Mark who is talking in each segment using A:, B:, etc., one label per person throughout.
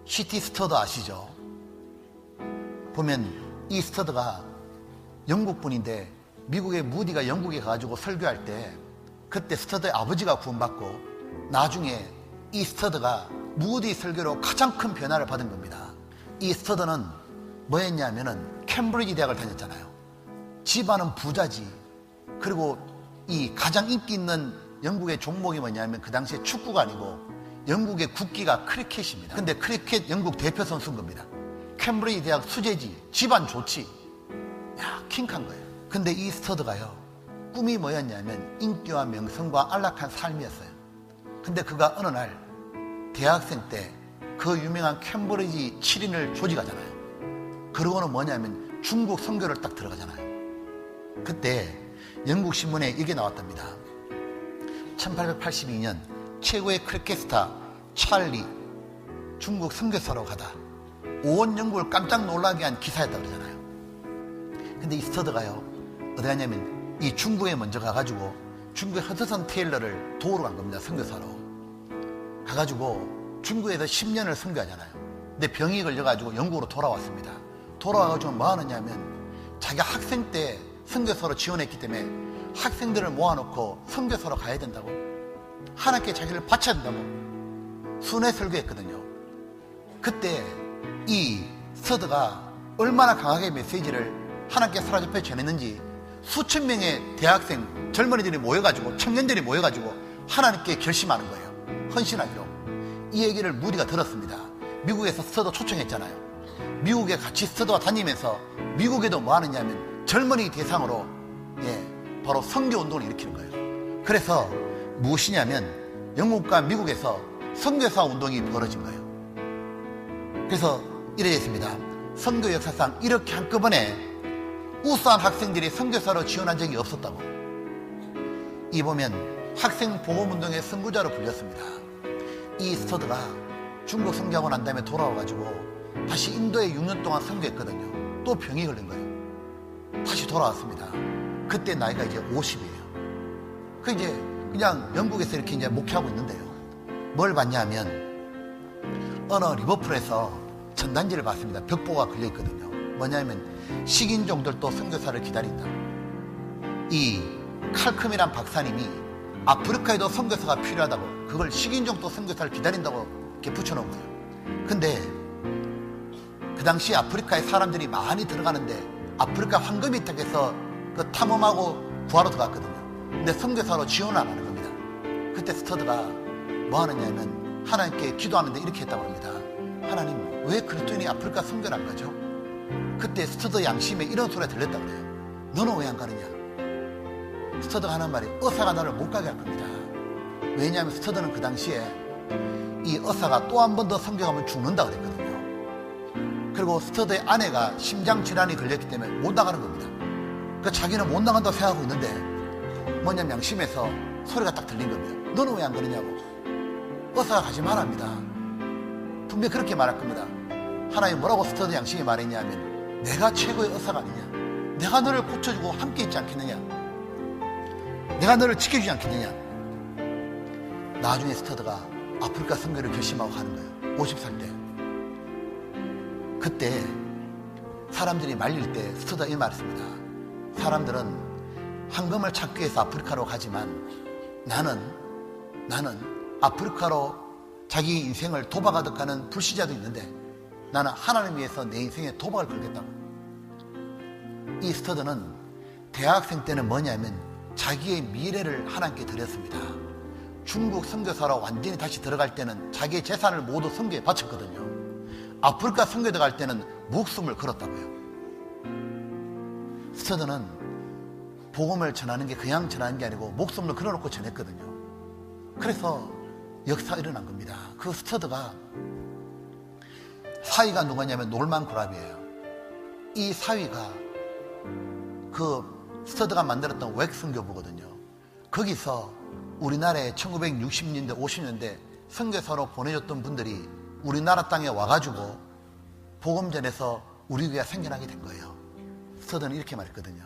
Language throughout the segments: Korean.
A: C.T. 스터드 아시죠? 보면 이 스터드가 영국 분인데 미국의 무디가 영국에 가가지고 설교할 때 그때 스터드의 아버지가 구원받고 나중에 이 스터드가 무디 설교로 가장 큰 변화를 받은 겁니다. 이 스터드는 뭐였냐면은 캠브리지 대학을 다녔잖아요. 집안은 부자지. 그리고 이 가장 인기 있는 영국의 종목이 뭐냐면 그 당시에 축구가 아니고 영국의 국기가 크리켓입니다. 근데 크리켓 영국 대표 선수인 겁니다. 캠브리지 대학 수재지. 집안 좋지. 야, 킹한 거예요. 근데 이 스터드가요, 꿈이 뭐였냐면 인기와 명성과 안락한 삶이었어요. 근데 그가 어느 날 대학생 때 그 유명한 캠브리지 7인을 조직하잖아요. 그러고는 뭐냐면 중국 선교를 딱 들어가잖아요. 그때 영국 신문에 이게 나왔답니다. 1882년 최고의 크리켓 스타 찰리 중국 선교사로 가다. 온 영국을 깜짝 놀라게 한 기사였다고 그러잖아요. 근데 이 스터드가요, 어디 가냐면 이 중국에 먼저 가가지고 중국의 허드슨 테일러를 도우러 간 겁니다. 선교사로 가가지고 중국에서 10년을 선교하잖아요. 근데 병이 걸려가지고 영국으로 돌아왔습니다. 돌아와가지고 뭐 하느냐면 자기가 학생 때 선교사로 지원했기 때문에 학생들을 모아놓고 선교사로 가야 된다고, 하나님께 자기를 바쳐야 된다고 순회 설교했거든요. 그때 이 스터드가 얼마나 강하게 메시지를 하나님께 사로잡혀 전했는지 수천 명의 대학생, 젊은이들이 모여가지고, 청년들이 모여가지고 하나님께 결심하는 거예요. 헌신하기로. 이 얘기를 무디가 들었습니다. 미국에서 스터드 초청했잖아요. 미국에 같이 스터드와 다니면서 미국에도 뭐 하느냐면 젊은이 대상으로 바로 선교운동을 일으키는 거예요. 그래서 무엇이냐면 영국과 미국에서 선교사 운동이 벌어진 거예요. 그래서 이래 있습니다. 선교 역사상 이렇게 한꺼번에 우수한 학생들이 선교사로 지원한 적이 없었다고. 이 보면 학생 보험운동의 선구자로 불렸습니다. 이 스터드가 중국 선교하고 난 다음에 돌아와가지고 다시 인도에 6년 동안 선교했거든요. 또 병이 걸린 거예요. 다시 돌아왔습니다. 그때 나이가 이제 50이에요. 그 이제 그냥 영국에서 이렇게 이제 목회하고 있는데요. 뭘 봤냐면 어느 리버풀에서 전단지를 봤습니다. 벽보가 걸려있거든요. 뭐냐면 식인종들도 선교사를 기다린다. 이 칼컴이란 박사님이 아프리카에도 선교사가 필요하다고, 그걸 식인종도 선교사를 기다린다고 이렇게 붙여놓은 거예요. 근데 그 당시 아프리카에 사람들이 많이 들어가는데 아프리카 황금이 택해서 그 탐험하고 구하러 들어갔거든요. 근데 선교사로 지원을 안 하는 겁니다. 그때 스터드가 뭐 하느냐면 하나님께 기도하는데 이렇게 했다고 합니다. 하나님, 왜 그리스도인이 아프리카 선교를 안 가죠? 그때 스터드 양심에 이런 소리가 들렸다고 그래요. 너는 왜 안 가느냐? 스터드가 하는 말이, 의사가 나를 못 가게 할 겁니다. 왜냐하면 스터드는 그 당시에 이 의사가 또 한 번 더 선교하면 죽는다 그랬거든요. 그리고 스터드의 아내가 심장질환이 걸렸기 때문에 못 나가는 겁니다. 그 자기는 못 나간다고 생각하고 있는데 뭐냐면 양심에서 소리가 딱 들린 겁니다. 너는 왜 안 가느냐고. 의사가 가지 말랍니다. 분명히 그렇게 말할 겁니다. 하나님 뭐라고 스터드 양심이 말했냐면, 내가 최고의 의사가 아니냐, 내가 너를 고쳐주고 함께 있지 않겠느냐, 내가 너를 지켜주지 않겠느냐. 나중에 스터드가 아프리카 선교를 결심하고 가는 거예요. 50살 때. 그때 사람들이 말릴 때 스터드가 이 말했습니다. 사람들은 황금을 찾기 위해서 아프리카로 가지만 나는 아프리카로 자기 인생을 도박하듯 가는 불신자도 있는데 나는 하나님 위해서 내 인생에 도박을 걸겠다고. 이 스터드는 대학생 때는 뭐냐면 자기의 미래를 하나님께 드렸습니다. 중국 선교사로 완전히 다시 들어갈 때는 자기의 재산을 모두 선교에 바쳤거든요. 아프리카 선교에 들어갈 때는 목숨을 걸었다고요. 스터드는 복음을 전하는 게 그냥 전하는 게 아니고 목숨을 걸어놓고 전했거든요. 그래서 역사가 일어난 겁니다. 그 스터드가 사위가 누구냐면 놀만 그랍이에요. 이 사위가 그 스터드가 만들었던 웩선교부거든요. 거기서 우리나라에 1960년대 50년대 선교사로 보내줬던 분들이 우리나라 땅에 와가지고 복음 전해서 우리 교회가 생겨나게 된 거예요. 스터드는 이렇게 말했거든요.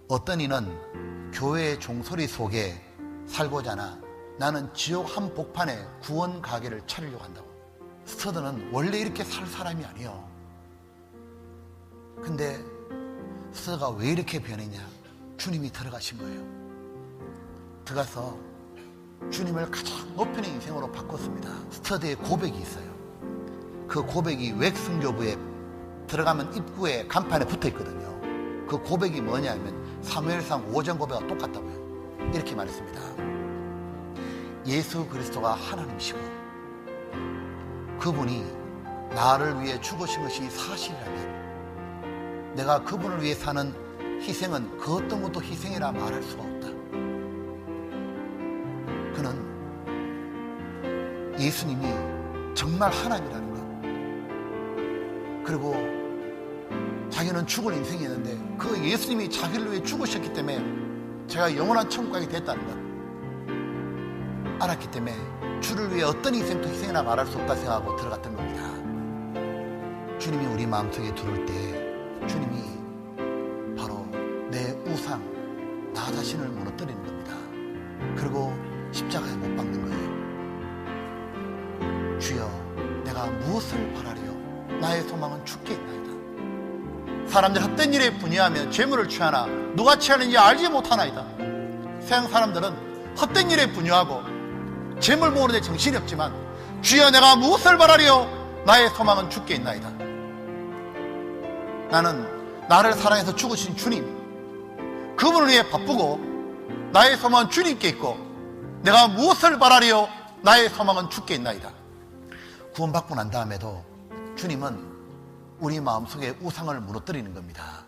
A: 어떤 이는 교회의 종소리 속에 살고자 하나 나는 지옥 한복판에 구원 가게를 차리려고 한다고. 스터드는 원래 이렇게 살 사람이 아니에요. 근데 스터드가 왜 이렇게 변했냐? 주님이 들어가신 거예요. 들어가서 주님을 가장 높은 인생으로 바꿨습니다. 스터드의 고백이 있어요. 그 고백이 웩 들어가면 입구에 간판에 붙어 있거든요. 그 고백이 뭐냐면 사무엘상 5장 고백과 똑같다고요. 이렇게 말했습니다. 예수 그리스도가 하나님이시고 그분이 나를 위해 죽으신 것이 사실이라면 내가 그분을 위해 사는 희생은 그 어떤 것도 희생이라 말할 수가 없다. 그는 예수님이 정말 하나님이라는 것, 그리고 자기는 죽을 인생이었는데 그 예수님이 자기를 위해 죽으셨기 때문에 제가 영원한 천국 가게 됐다는 것 알았기 때문에 주를 위해 어떤 희생도 희생이나 말할 수 없다 생각하고 들어갔던 겁니다. 주님이 우리 마음속에 들어올 때 주님이 바로 내 우상, 나 자신을 무너뜨리는 겁니다. 그리고 십자가에 못 박는 거예요. 주여, 내가 무엇을 바라리요? 나의 소망은 주께 있나이다. 사람들 헛된 일에 분이하며 재물을 취하나 누가 취하는지 알지 못하나이다. 세상 사람들은 헛된 일에 분유하고 재물 모으는 데 정신이 없지만 주여, 내가 무엇을 바라리요? 나의 소망은 주께 있나이다. 나는 나를 사랑해서 죽으신 주님, 그분을 위해 바쁘고 나의 소망은 주님께 있고 내가 무엇을 바라리요? 나의 소망은 주께 있나이다. 구원받고 난 다음에도 주님은 우리 마음속에 우상을 무너뜨리는 겁니다.